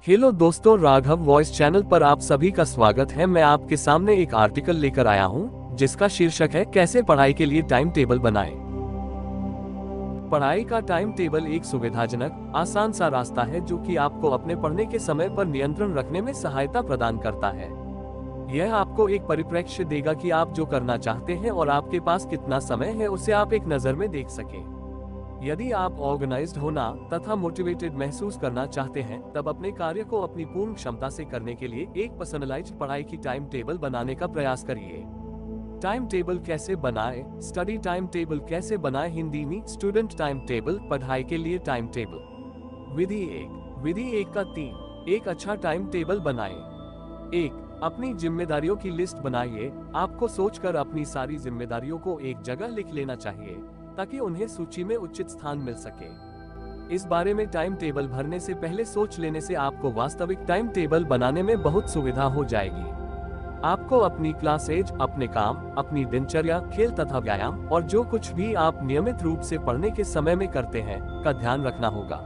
Hello दोस्तों, Raghav voice channel पर आप सभी का स्वागत है। मैं आपके सामने एक आर्टिकल लेकर आया हूं, जिसका शीर्षक है कैसे पढ़ाई के लिए टाइम टेबल बनाएं। पढ़ाई का टाइम टेबल एक सुविधाजनक, आसान सा रास्ता है जो कि आपको अपने पढ़ने के समय पर नियंत्रण रखने में सहायता प्रदान करता है। यह आपको एक परिप्रेक्ष्य देगा कि आप जो करना चाहते हैं और आपके पास कितना समय है उसे आप एक नज़र में देख सकें। यदि आप ऑर्गेनाइज्ड होना तथा मोटिवेटेड महसूस करना चाहते हैं, तब अपने कार्य को अपनी पूर्ण क्षमता से करने के लिए एक पर्सनलाइज्ड पढ़ाई की टाइम टेबल बनाने का प्रयास करिए। टाइम टेबल कैसे बनाएं? स्टडी टाइम टेबल कैसे बनाएं? हिंदी में स्टूडेंट टाइम टेबल, पढ़ाई के लिए टाइम टेबल। विधि 1 का 3। एक अच्छा टाइम टेबल बनाएं। 1. अपनी जिम्मेदारियों की लिस्ट बनाइए। आपको सोचकर अपनी सारी जिम्मेदारियों को एक जगह लिख लेना चाहिए ताकि उन्हें सूची में उचित स्थान मिल सके। इस बारे में टाइम टेबल भरने से पहले सोच लेने से आपको वास्तविक टाइम टेबल बनाने में बहुत सुविधा हो जाएगी। आपको अपनी क्लासेज, अपने काम, अपनी दिनचर्या, खेल तथा व्यायाम और जो कुछ भी आप नियमित रूप से पढ़ने के समय में करते हैं का ध्यान रखना होगा।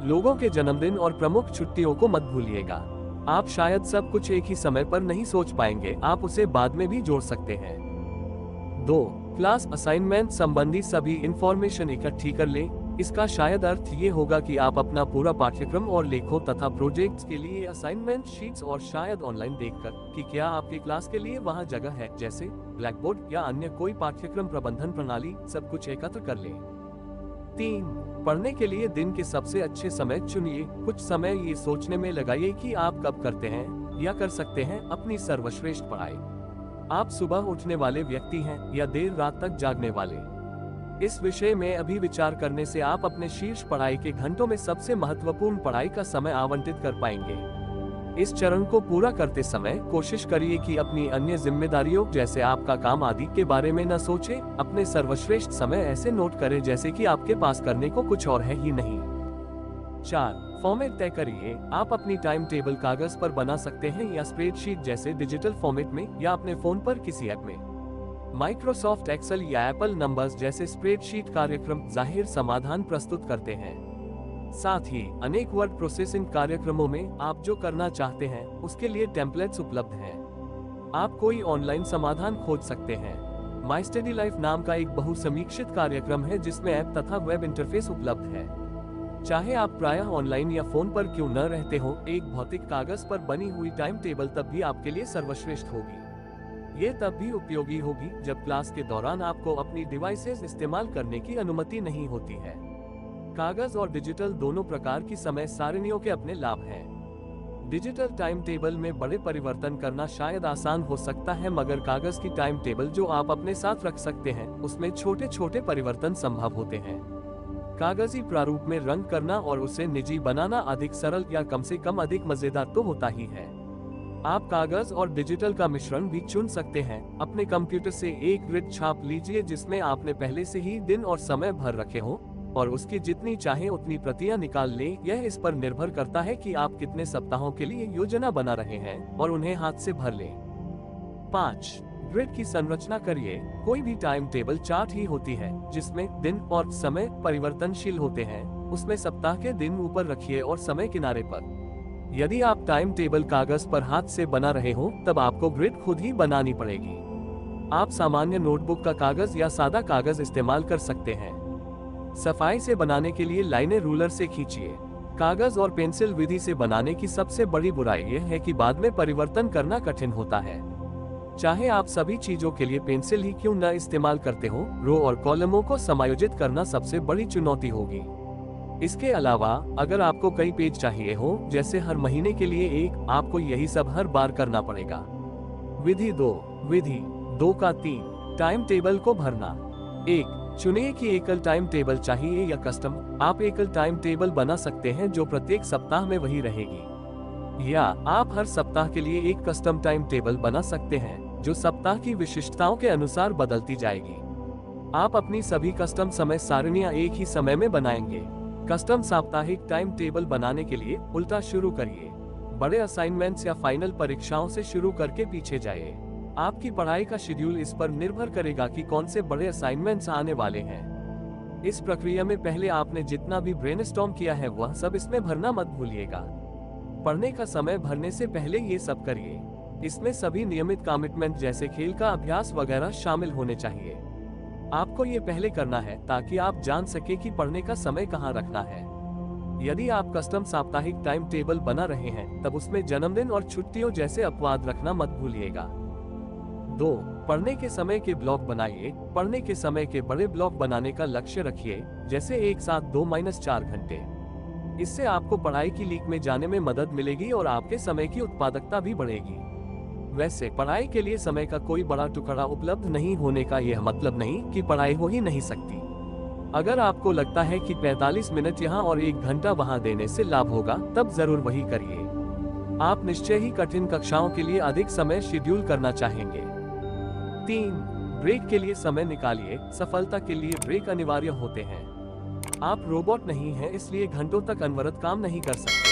लोगों के जन्मदिन और प्रमुख छुट्टियों को मत भूलिएगा। आप शायद सब कुछ एक ही समय पर नहीं सोच पाएंगे, आप उसे बाद में भी जोड़ सकते हैं। 2. क्लास असाइनमेंट संबंधी सभी इंफॉर्मेशन इकट्ठी कर लें। इसका शायद अर्थ ये होगा कि आप अपना पूरा पाठ्यक्रम और लेखों तथा प्रोजेक्ट्स के लिए असाइनमेंट शीट्स और शायद ऑनलाइन देखकर कि क्या आपके क्लास के लिए वहां जगह है, जैसे ब्लैक बोर्ड या अन्य कोई पाठ्यक्रम प्रबंधन प्रणाली, सब कुछ एकत्र कर लें। 3. पढ़ने के लिए दिन के सबसे अच्छे समय चुनिए। कुछ समय ये सोचने में लगाइए कि आप कब करते हैं या कर सकते हैं अपनी सर्वश्रेष्ठ पढ़ाई। आप सुबह उठने वाले व्यक्ति हैं या देर रात तक जागने वाले। इस विषय में अभी विचार करने से आप अपने शीर्ष पढ़ाई के घंटों में सबसे महत्वपूर्ण पढ़ाई का समय आवंटित कर पाएंगे। इस चरण को पूरा करते समय कोशिश करिए कि अपनी अन्य जिम्मेदारियों जैसे आपका काम आदि के बारे में न सोचें। अपने सर्वश्रेष्ठ समय ऐसे नोट करें जैसे कि आपके पास करने को कुछ और है ही नहीं। 4. फॉर्मेट तय करिए। आप अपनी टाइम टेबल कागज पर बना सकते हैं या स्प्रेडशीट जैसे डिजिटल फॉर्मेट में या अपने फोन पर किसी ऐप में। माइक्रोसॉफ्ट एक्सेल या एप्पल नंबर्स जैसे स्प्रेडशीट कार्यक्रम जाहिर समाधान प्रस्तुत करते हैं। साथ ही अनेक वर्ड प्रोसेसिंग कार्यक्रमों में आप जो करना चाहते हैं उसके लिए टेम्पलेट्स उपलब्ध हैं। आप कोई ऑनलाइन समाधान खोज सकते हैं। माई स्टडी लाइफ नाम का एक बहुसमीक्षित कार्यक्रम है जिसमें ऐप तथा वेब इंटरफेस उपलब्ध है। चाहे आप प्रायः ऑनलाइन या फोन पर क्यों न रहते हो, एक भौतिक कागज पर बनी हुई टाइम टेबल तब भी आपके लिए सर्वश्रेष्ठ होगी। ये तब भी उपयोगी होगी जब क्लास के दौरान आपको अपनी डिवाइसेस इस्तेमाल करने की अनुमति नहीं होती है। कागज और डिजिटल दोनों प्रकार की समय सारिणियों के अपने लाभ हैं। डिजिटल टाइम टेबल में बड़े परिवर्तन करना शायद आसान हो सकता है, मगर कागज की टाइम टेबल जो आप अपने साथ रख सकते हैं उसमें छोटे छोटे परिवर्तन संभव होते हैं। कागजी प्रारूप में रंग करना और उसे निजी बनाना अधिक सरल या कम से कम अधिक मजेदार तो होता ही है। आप कागज और डिजिटल का मिश्रण भी चुन सकते हैं। अपने कंप्यूटर से एक ग्रिड छाप लीजिए जिसमें आपने पहले से ही दिन और समय भर रखे हो और उसकी जितनी चाहे उतनी प्रतियां निकाल लें। यह इस पर निर्भर करता है कि आप कितने सप्ताहों के लिए योजना बना रहे हैं और उन्हें हाथ से भर लें। 5. ग्रिड की संरचना करिए। कोई भी टाइम टेबल चार्ट ही होती है जिसमें दिन और समय परिवर्तनशील होते हैं। उसमें सप्ताह के दिन ऊपर रखिए और समय किनारे पर। यदि आप टाइम टेबल कागज पर हाथ से बना रहे हो तब आपको ग्रिड खुद ही बनानी पड़ेगी। आप सामान्य नोटबुक का कागज या सादा कागज इस्तेमाल कर सकते हैं। सफाई से बनाने के लिए लाइनें रूलर से खींचिए। कागज और पेंसिल विधि से बनाने की सबसे बड़ी बुराई यह है कि बाद में परिवर्तन करना कठिन होता है। चाहे आप सभी चीजों के लिए पेंसिल ही क्यों न इस्तेमाल करते हो, रो और कॉलमों को समायोजित करना सबसे बड़ी चुनौती होगी। इसके अलावा अगर आपको कई पेज चाहिए हो, जैसे हर महीने के लिए एक, आपको यही सब हर बार करना पड़ेगा। विधि 2 का 3। टाइम टेबल को भरना। 1. चुनिए कि एकल टाइम टेबल चाहिए या कस्टम। आप एकल टाइम टेबल बना सकते हैं जो प्रत्येक सप्ताह में वही रहेगी, या आप हर सप्ताह के लिए एक कस्टम टाइम टेबल बना सकते हैं जो सप्ताह की विशिष्टताओं के अनुसार बदलती जाएगी। आप अपनी सभी कस्टम समय सारिणियां एक ही समय में बनाएंगे। कस्टम साप्ताहिक टाइम टेबल बनाने के लिए उल्टा शुरू करिए। बड़े असाइनमेंट्स या फाइनल परीक्षाओं से शुरू करके पीछे जाइए। आपकी पढ़ाई का शेड्यूल इस पर निर्भर करेगा कि कौन से बड़े असाइनमेंट्स आने वाले हैं। इस प्रक्रिया में पहले आपने जितना भी ब्रेनस्टॉर्म किया है वह सब इसमें भरना मत भूलिएगा। पढ़ने का समय भरने से पहले ये सब करिए। इसमें सभी नियमित कमिटमेंट जैसे खेल का अभ्यास वगैरह शामिल होने चाहिए। आपको ये पहले करना है ताकि आप जान सके कि पढ़ने का समय कहाँ रखना है। यदि आप कस्टम साप्ताहिक टाइम टेबल बना रहे हैं तब उसमें जन्मदिन और छुट्टियों जैसे अपवाद रखना मत भूलिएगा। 2. पढ़ने के समय के ब्लॉक बनाइए। पढ़ने के समय के बड़े ब्लॉक बनाने का लक्ष्य रखिए, जैसे एक साथ 2-4 घंटे। इससे आपको पढ़ाई की लीक में जाने में मदद मिलेगी और आपके समय की उत्पादकता भी बढ़ेगी। वैसे पढ़ाई के लिए समय का कोई बड़ा टुकड़ा उपलब्ध नहीं होने का यह मतलब नहीं कि पढ़ाई हो ही नहीं सकती। अगर आपको लगता है कि 45 मिनट यहाँ और 1 घंटा वहाँ देने से लाभ होगा, तब जरूर वही करिए। आप निश्चय ही कठिन कक्षाओं के लिए अधिक समय शेड्यूल करना चाहेंगे। 3. ब्रेक के लिए समय निकालिए। सफलता के लिए ब्रेक अनिवार्य होते हैं। आप रोबोट नहीं हैं, इसलिए घंटों तक अनवरत काम नहीं कर सकते।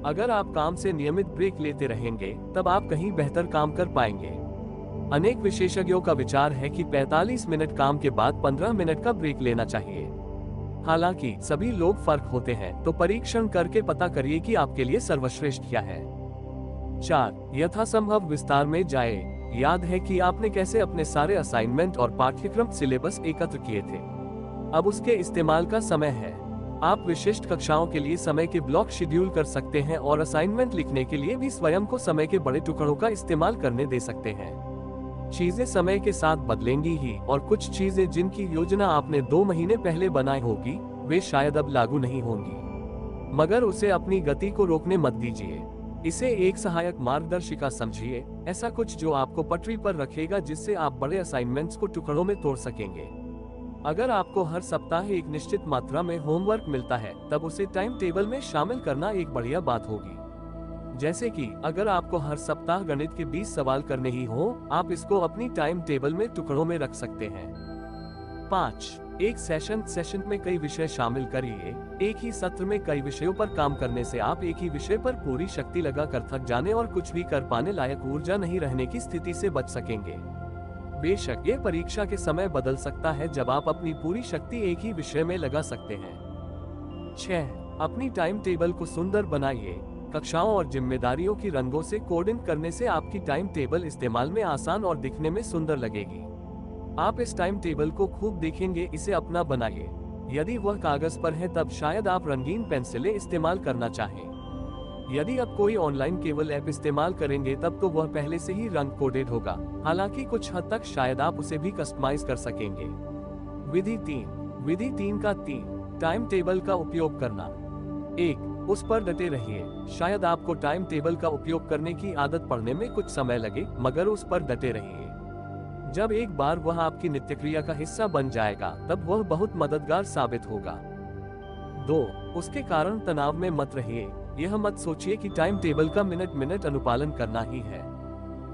अगर आप काम से नियमित ब्रेक लेते रहेंगे, तब आप कहीं बेहतर काम कर पाएंगे। अनेक विशेषज्ञों का विचार है कि 45 मिनट काम के बाद 15 मिनट का ब्रेक लेना चाहिए। हालांकि सभी लोग फर्क होते हैं, तो परीक्षण करके पता करिए कि आपके लिए सर्वश्रेष्ठ क्या है। 4. यथासंभव विस्तार में जाए। याद है कि आपने कैसे अपने सारे असाइनमेंट और पाठ्यक्रम सिलेबस एकत्र किए थे। अब उसके इस्तेमाल का समय है। आप विशिष्ट कक्षाओं के लिए समय के ब्लॉक शेड्यूल कर सकते हैं और असाइनमेंट लिखने के लिए भी स्वयं को समय के बड़े टुकड़ों का इस्तेमाल करने दे सकते हैं। चीजें समय के साथ बदलेंगी ही, और कुछ चीजें जिनकी योजना आपने 2 महीने पहले बनाई होगी, वे शायद अब लागू नहीं होंगी। मगर उसे अपनी गति को रोकने मत दीजिए। इसे एक सहायक मार्गदर्शिका समझिए, ऐसा कुछ जो आपको पटरी पर रखेगा, जिससे आप बड़े असाइनमेंट्स को टुकड़ों में तोड़ सकेंगे। अगर आपको हर सप्ताह एक निश्चित मात्रा में होमवर्क मिलता है, तब उसे टाइम टेबल में शामिल करना एक बढ़िया बात होगी। जैसे कि अगर आपको हर सप्ताह गणित के 20 सवाल करने ही हो, आप इसको अपनी टाइम टेबल में टुकड़ों में रख सकते हैं। 5. एक सेशन में कई विषय शामिल करिए। एक ही सत्र में कई विषयों पर काम करने से आप एक ही विषय पर पूरी शक्ति लगाकर थक जाने और कुछ भी कर पाने लायक ऊर्जा नहीं रहने की स्थिति से बच सकेंगे। बेशक ये परीक्षा के समय बदल सकता है, जब आप अपनी पूरी शक्ति एक ही विषय में लगा सकते हैं। 6. अपनी टाइम टेबल को सुंदर बनाइए। कक्षाओं और जिम्मेदारियों की रंगों से कोडिंग करने से आपकी टाइम टेबल इस्तेमाल में आसान और दिखने में सुंदर लगेगी। आप इस टाइम टेबल को खूब देखेंगे, इसे अपना बनाइए। यदि वह कागज पर है, तब शायद आप रंगीन पेंसिलें इस्तेमाल करना चाहें। यदि आप कोई ऑनलाइन केवल ऐप इस्तेमाल करेंगे, तब तो वह पहले से ही रंग कोडेड होगा। हालांकि कुछ हद तक शायद आप उसे भी कस्टमाइज कर सकेंगे। विधि 3 का 3 टाइम टेबल का उपयोग करना। 1. उस पर डटे रहिए। शायद आपको टाइम टेबल का उपयोग करने की आदत पड़ने में कुछ समय लगे, मगर उस पर डटे रहिए। जब एक बार वह आपकी नित्यक्रिया का हिस्सा बन जाएगा, तब वह बहुत मददगार साबित होगा। 2. उसके कारण तनाव में मत रहिए। यह मत सोचिए कि टाइम टेबल का मिनट अनुपालन करना ही है।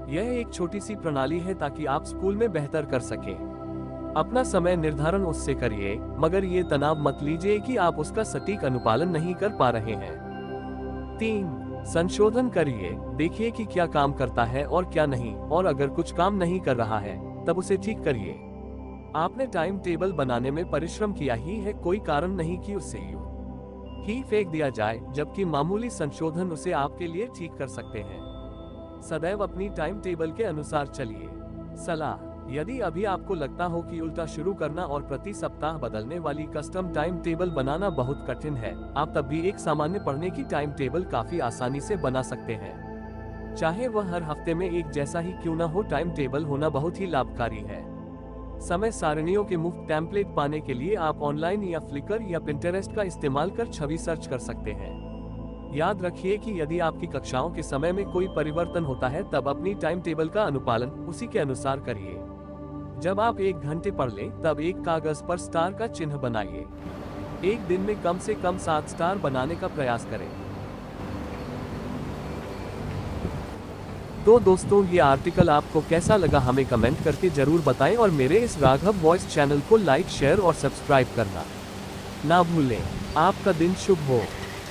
यह एक छोटी सी प्रणाली है ताकि आप स्कूल में बेहतर कर सकें। अपना समय निर्धारण उससे करिए, मगर ये तनाव मत लीजिए कि आप उसका सटीक अनुपालन नहीं कर पा रहे हैं। 3. संशोधन करिए। देखिए कि क्या काम करता है और क्या नहीं, और अगर कुछ काम नहीं कर रहा है, तब उसे ठीक करिए। आपने टाइम टेबल बनाने में परिश्रम किया ही है, कोई कारण नहीं कि उसे यूं ही फेंक दिया जाए, जबकि मामूली संशोधन उसे आपके लिए ठीक कर सकते हैं। सदैव अपनी टाइम टेबल के अनुसार चलिए। सलाह: यदि अभी आपको लगता हो कि उल्टा शुरू करना और प्रति सप्ताह बदलने वाली कस्टम टाइम टेबल बनाना बहुत कठिन है, आप तब भी एक सामान्य पढ़ने की टाइम टेबल काफी आसानी से बना सकते हैं। चाहे वह हर हफ्ते में एक जैसा ही क्यों न हो, टाइम टेबल होना बहुत ही लाभकारी है। समय सारणियों के मुफ्त टेम्पलेट पाने के लिए आप ऑनलाइन या फ्लिकर या पिंटरेस्ट का इस्तेमाल कर छवि सर्च कर सकते हैं। याद रखिए कि यदि आपकी कक्षाओं के समय में कोई परिवर्तन होता है, तब अपनी टाइम टेबल का अनुपालन उसी के अनुसार करिए। जब आप 1 घंटे पढ़ लें, तब एक कागज पर स्टार का चिन्ह बनाइए। एक दिन में कम से कम 7 स्टार बनाने का प्रयास करें। तो दोस्तों, ये आर्टिकल आपको कैसा लगा हमें कमेंट करके जरूर बताएं, और मेरे इस राघव वॉइस चैनल को लाइक, शेयर और सब्सक्राइब करना ना भूलें। आपका दिन शुभ हो।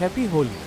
हैप्पी होली।